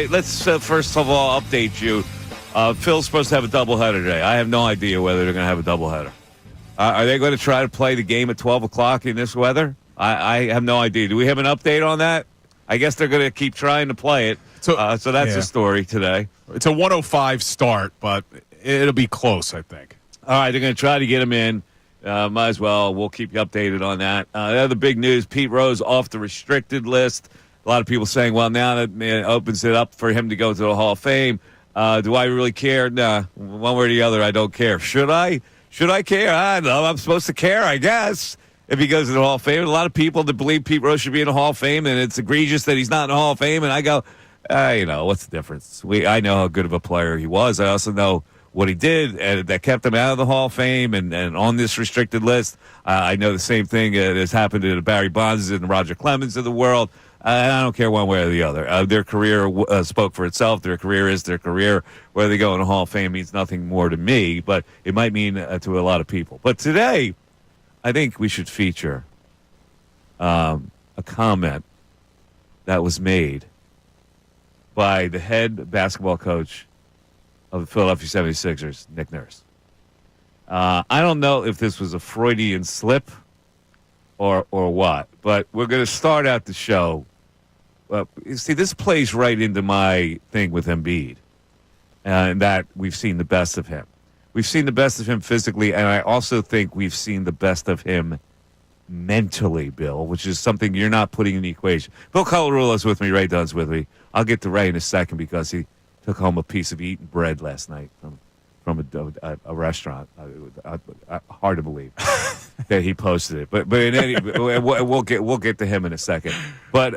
Hey, let's first of all update you. Phil's supposed to have a doubleheader today. I have no idea whether they're going to have a doubleheader. Are they going to try to play the game at 12 o'clock in this weather? I have no idea. Do we have an update on that? I guess they're going to keep trying to play it. So that's the story today. It's a 1:05 start, but it'll be close, I think. All right, they're going to try to get him in. Might as well. We'll keep you updated on that. The other big news, Pete Rose off the restricted list. A lot of people saying, well, now that it opens it up for him to go to the Hall of Fame, do I really care? Nah, one way or the other, I don't care. Should I? Should I care? I don't know. I'm supposed to care, I guess, if he goes to the Hall of Fame. A lot of people that believe Pete Rose should be in the Hall of Fame, and it's egregious that he's not in the Hall of Fame. And I go, what's the difference? I know how good of a player he was. I also know what he did that kept him out of the Hall of Fame and on this restricted list. I know the same thing has happened to the Barry Bonds and Roger Clemens of the world. I don't care one way or the other. Their career spoke for itself. Their career is their career. Whether they go in the Hall of Fame means nothing more to me, but it might mean to a lot of people. But today, I think we should feature a comment that was made by the head basketball coach of the Philadelphia 76ers, Nick Nurse. I don't know if this was a Freudian slip or what, but we're going to start out the show. You see, this plays right into my thing with Embiid, and that we've seen the best of him. We've seen the best of him physically, and I also think we've seen the best of him mentally, Bill, which is something you're not putting in the equation. Bill Colarulo's with me. Ray Dunn's with me. I'll get to Ray in a second because he took home a piece of eaten bread last night from a restaurant. Hard to believe that he posted it, but in any, we'll get to him in a second. But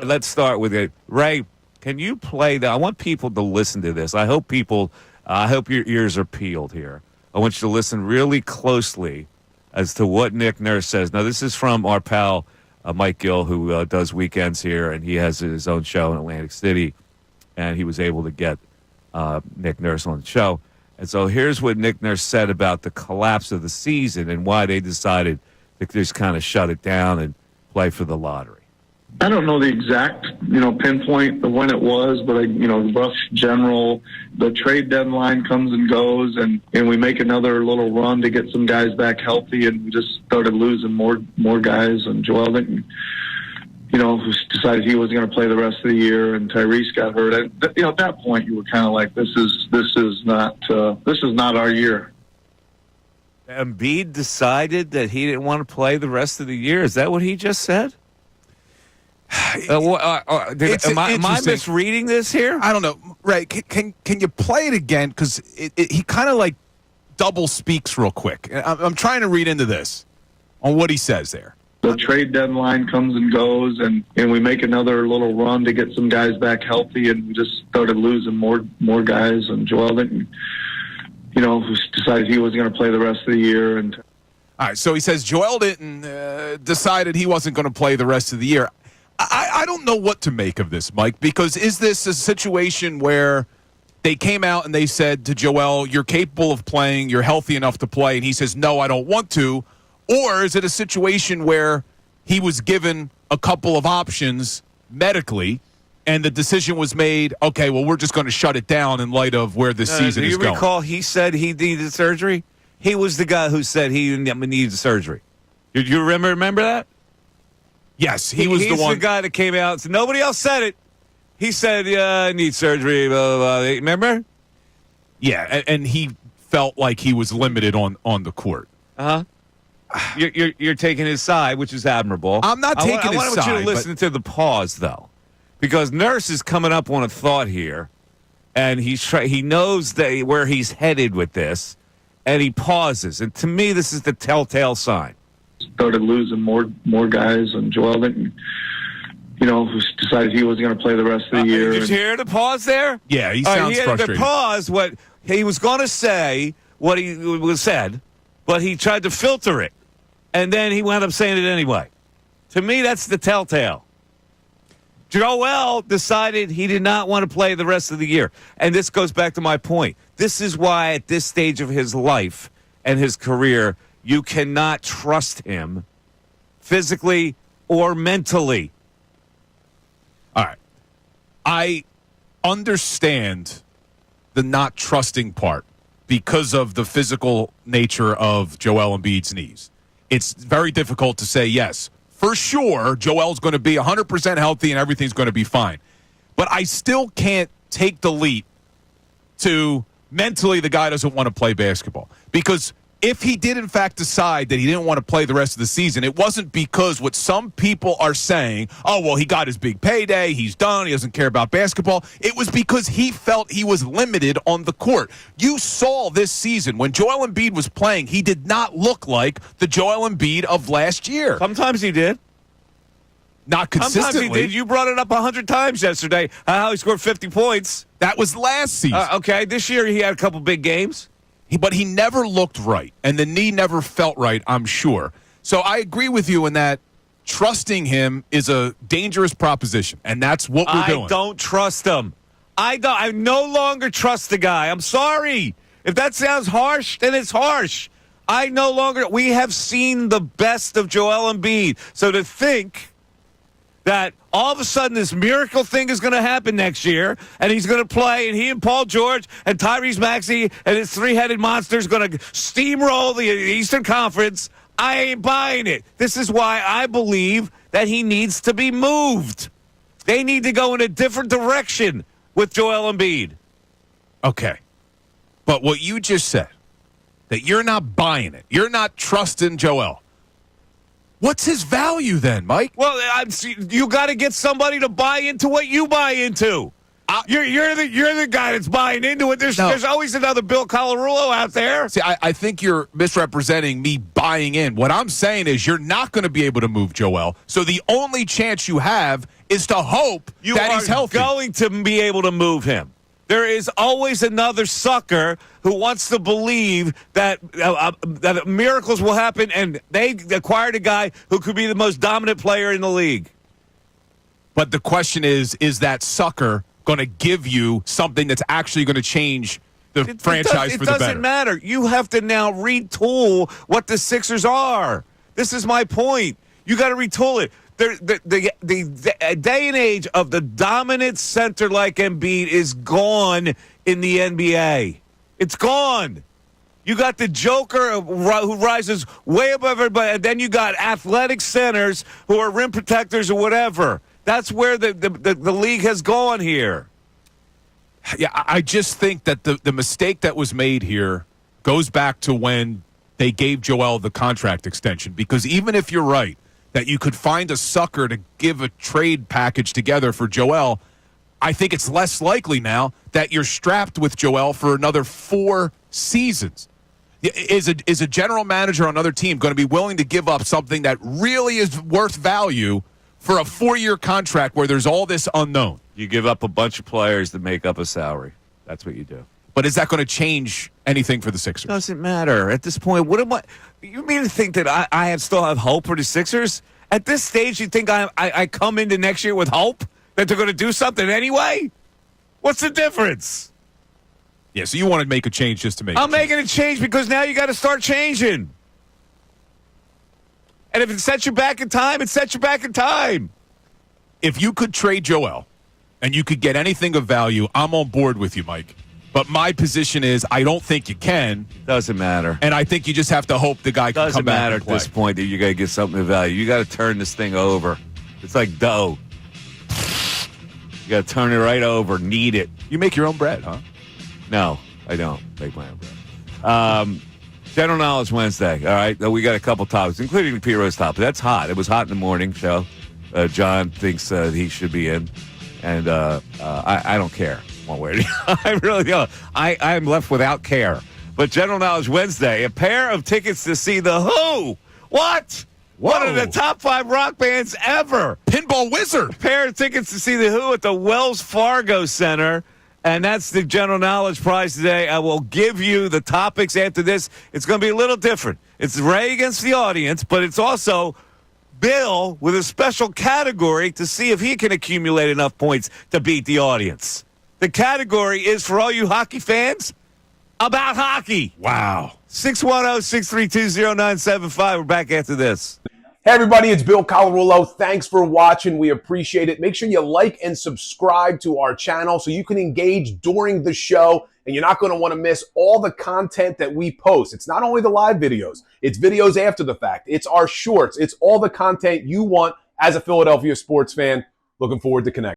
let's start with it. Ray, can you play that? I want people to listen to this. I hope your ears are peeled here. I want you to listen really closely as to what Nick Nurse says. Now, this is from our pal Mike Gill, who does weekends here, and he has his own show in Atlantic City, and he was able to get Nick Nurse on the show. And so here's what Nick Nurse said about the collapse of the season and why they decided to just kind of shut it down and play for the lottery. I don't know the exact, pinpoint of when it was, but rough general, the trade deadline comes and goes, and we make another little run to get some guys back healthy, and we just started losing more guys. And Joel didn't, decided he wasn't going to play the rest of the year, and Tyrese got hurt. At that point, you were kind of like, this is not our yeyear. Embiid decided that he didn't want to play the rest of the year. Is that what he just said? Am I misreading this here? I don't know. Ray, can you play it again? Because he kind of like double speaks real quick. I'm trying to read into this on what he says there. The trade deadline comes and goes, and we make another little run to get some guys back healthy, and we just started losing more guys. And Joel didn't, decided he wasn't going to play the rest of the year. And all right, so he says Joel didn't decided he wasn't going to play the rest of the year. I don't know what to make of this, Mike, because is this a situation where they came out and they said to Joel, you're capable of playing, you're healthy enough to play, and he says, no, I don't want to? Or is it a situation where he was given a couple of options medically and the decision was made, okay, well, we're just going to shut it down in light of where this season is going? Do you recall he said he needed surgery? He was the guy who said he needed surgery. Did you remember that? Yes, he was the one. He's the guy that came out and said, nobody else said it. He said, I need surgery, blah, blah, blah. Remember? Yeah, and he felt like he was limited on the court. Uh-huh. You're taking his side, which is admirable. I'm not taking his side. I want you to listen to the pause, though, because Nurse is coming up on a thought here, and he knows where he's headed with this, and he pauses. And to me, this is the telltale sign. Started losing more guys, and Joel didn't, decided he wasn't going to play the rest of the year. Did you hear the pause there? Yeah, he sounds frustrated. The pause, what he was going to say, what he was said, but he tried to filter it, and then he wound up saying it anyway. To me, that's the telltale. Joel decided he did not want to play the rest of the year, and this goes back to my point. This is why at this stage of his life and his career, you cannot trust him physically or mentally. All right. understand the not trusting part because of the physical nature of Joel Embiid's knees. It's very difficult to say, yes, for sure, Joel's going to be 100% healthy and everything's going to be fine. But I still can't take the leap to mentally the guy doesn't want to play basketball. Because if he did, in fact, decide that he didn't want to play the rest of the season, it wasn't because what some people are saying, oh, well, he got his big payday, he's done, he doesn't care about basketball. It was because he felt he was limited on the court. You saw this season, when Joel Embiid was playing, he did not look like the Joel Embiid of last year. Sometimes he did. Not consistently. Sometimes he did. You brought it up 100 times yesterday, how he scored 50 points. That was last season. Okay, this year he had a couple big games. But he never looked right, and the knee never felt right, I'm sure. So I agree with you in that trusting him is a dangerous proposition, and that's what we're doing. I don't trust him. I no longer trust the guy. I'm sorry. If that sounds harsh, then it's harsh. We have seen the best of Joel Embiid. So to think that all of a sudden this miracle thing is going to happen next year, and he's going to play, and he and Paul George and Tyrese Maxey and his three-headed monster is going to steamroll the Eastern Conference, I ain't buying it. This is why I believe that he needs to be moved. They need to go in a different direction with Joel Embiid. Okay. But what you just said, that you're not buying it, you're not trusting Joel. What's his value then, Mike? Well, you got to get somebody to buy into what you buy into. You're the guy that's buying into it. There's always another Bill Colarulo out there. See, I think you're misrepresenting me buying in. What I'm saying is you're not going to be able to move Joel. So the only chance you have is to hope that he's healthy. You are going to be able to move him. There is always another sucker who wants to believe that miracles will happen, and they acquired a guy who could be the most dominant player in the league. But the question is that sucker going to give you something that's actually going to change the franchise for the better? It doesn't matter. You have to now retool what the Sixers are. This is my point. You got to retool it. The day and age of the dominant center like Embiid is gone in the NBA. It's gone. You got the Joker who rises way above everybody, and then you got athletic centers who are rim protectors or whatever. That's where the league has gone here. Yeah, I just think that the mistake that was made here goes back to when they gave Joel the contract extension, because even if you're right, that you could find a sucker to give a trade package together for Joel, I think it's less likely now that you're strapped with Joel for another 4 seasons. Is a general manager on another team going to be willing to give up something that really is worth value for a 4-year contract where there's all this unknown? You give up a bunch of players to make up a salary. That's what you do. But is that going to change anything for the Sixers? Doesn't matter. At this point, what am I? You mean to think that I still have hope for the Sixers? At this stage, you think I come into next year with hope that they're going to do something anyway? What's the difference? Yeah, so you want to make a change just to make I'm making a change because now you got to start changing. And if it sets you back in time, it sets you back in time. If you could trade Joel and you could get anything of value, I'm on board with you, Mike. But my position is I don't think you can. Doesn't matter. And I think you just have to hope the guy can come back and play. Doesn't matter at this point that you got to get something of value. You got to turn this thing over. It's like dough. You got to turn it right over. Knead it. You make your own bread, huh? No, I don't make my own bread. General Knowledge Wednesday. All right. We got a couple topics, including the Pete Rose topic. That's hot. It was hot in the morning show. John thinks he should be in. And I don't care one way or the other. I really don't. I'm left without care. But General Knowledge Wednesday, a pair of tickets to see The Who. What? Whoa. One of the top 5 rock bands ever. Pinball Wizard. A pair of tickets to see The Who at the Wells Fargo Center. And that's the General Knowledge Prize today. I will give you the topics after this. It's going to be a little different. It's Ray against the audience, but it's also Bill with a special category to see if he can accumulate enough points to beat the audience. The category is, for all you hockey fans, about hockey. Wow. 610-632-0975. We're back after this. Hey everybody, it's Bill Colarulo. Thanks for watching. We appreciate it. Make sure you like and subscribe to our channel so you can engage during the show, and you're not going to want to miss all the content that we post. It's not only the live videos, it's videos after the fact. It's our shorts. It's all the content you want as a Philadelphia sports fan. Looking forward to connecting.